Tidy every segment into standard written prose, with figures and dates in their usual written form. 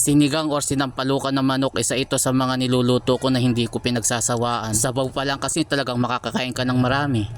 Sinigang or sinampalukan ng manok, isa ito sa mga niluluto ko na hindi ko pinagsasawaan. Sabaw pa lang kasi talagang makakakain ka ng marami.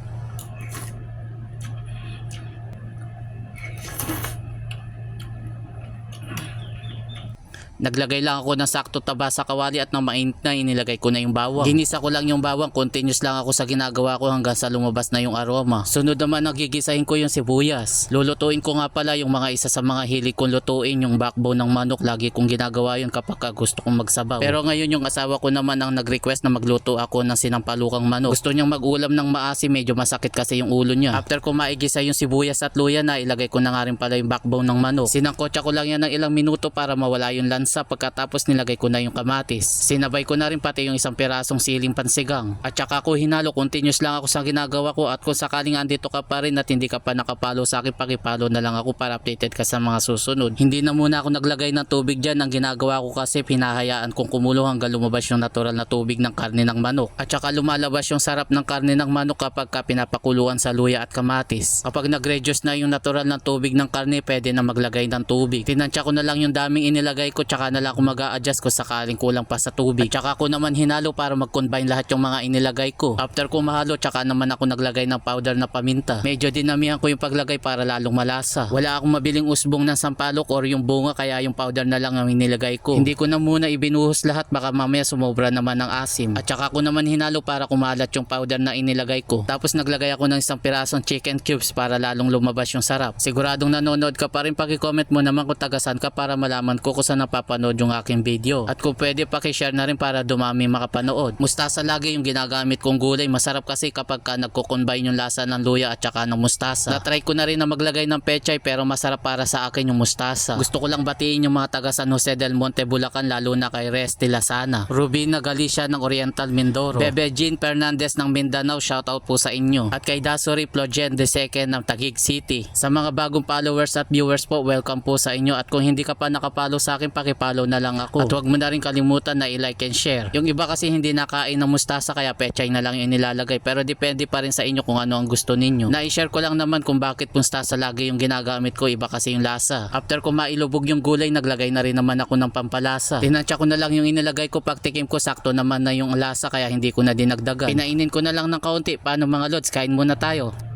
Naglagay lang ako ng sakto taba sa kawali at nang mainit na inilagay ko na yung bawang. Ginisa ko lang yung bawang, continuous lang ako sa ginagawa ko hanggang sa lumabas na yung aroma. Sunod naman nagigisahin ko yung sibuyas. Lulutuin ko nga pala yung mga isa sa mga hilig kong lutuin, yung backbone ng manok. Lagi kong ginagawa yun kapag gusto kong magsabaw. Pero ngayon yung asawa ko naman ang nag-request na magluto ako ng sinampalukang manok. Gusto niyang mag-ulam ng maasim, medyo masakit kasi yung ulo niya. After ko maigisa yung sibuyas at luya na, ilagay ko na nga rin pala yung backbone ng manok. Sinangkotsa ko lang yan ng ilang minuto para mawala yung lansa. Pagkatapos nilagay ko na yung kamatis. Sinabay ko na rin pati yung isang pirasong siling pansigang. At saka ko hinalo, continuous lang ako sa ginagawa ko, at kung sakaling andito ka pa rin at hindi ka pa nakapalo sa akin, pakipalo na lang ako para updated ka sa mga susunod. Hindi na muna ako naglagay ng tubig dyan. Ang ginagawa ko kasi pinahayaan kong kumulo hanggang lumabas yung natural na tubig ng karne ng manok. At saka lumalabas yung sarap ng karne ng manok kapag pinapakuluan sa luya at kamatis. Kapag nag-reduce na yung natural na tubig ng karne, pwede na maglagay ng tubig. Tinansya ko na lang yung daming inilagay ko, tsaka na lang ako mag-a-adjust kung sakaling kulang pa sa tubig. At saka ko naman hinalo para mag-combine lahat yung mga inilagay ko. After ko mahalo, tsaka naman ako naglagay ng powder na paminta. Medyo dinamihan ko yung paglagay para lalong malasa. Wala akong mabiling usbong ng sampalok or yung bunga, kaya yung powder na lang ang inilagay ko. Hindi ko na muna ibinuhos lahat, baka mamaya sumobra naman ng asim. At saka ko naman hinalo para kumalat yung powder na inilagay ko. Tapos naglagay ako ng isang pirasong chicken cubes para lalong lumabas yung sarap. Siguradong nanonood ka pa rin, paki-comment mo naman kung tagasan ka para malaman ko kung saan napapanood yung aking video. At kung pwede, paki-share na rin para dumami makapanood. Mustasa lagi yung ginagamit kong gulay. Masarap kasi kapag nagko-combine yung lasa ng luya at saka ng mustasa. Na-try ko na rin na maglagay ng pechay, pero masarap para sa akin yung mustasa. Gusto ko lang batiin yung mga taga San Jose del Monte, Bulacan, lalo na kay Resty Lasana, Rubina Galicia ng Oriental Mindoro, Bebe Jean Fernandez ng Mindanao, shoutout po sa inyo. At kay Dasuri Plogen II ng Taguig City. Sa mga bagong followers at viewers po, welcome po sa inyo. At kung hindi ka pa nakapalo sa akin, paki-follow na lang ako. At huwag mo na rin kalimutan na i-like and share. Yung iba kasi hindi nakain ng mustasa, kaya pechay na lang yung nilalagay. Pero depende pa rin sa inyo kung ano ang gusto ninyo. Na-share ko lang naman kung bakit mustasa lagi yung ginagamit ko, iba kasi yung lasa. After ko mailubog yung gulay, naglagay na rin naman ako ng pampalasa. Tinansya ko na lang yung inilagay ko, pagtikim ko sakto naman na yung lasa, kaya hindi ko na dinagdagan. Pinainin ko na lang ng kaunti. Paano mga lods, kain muna tayo.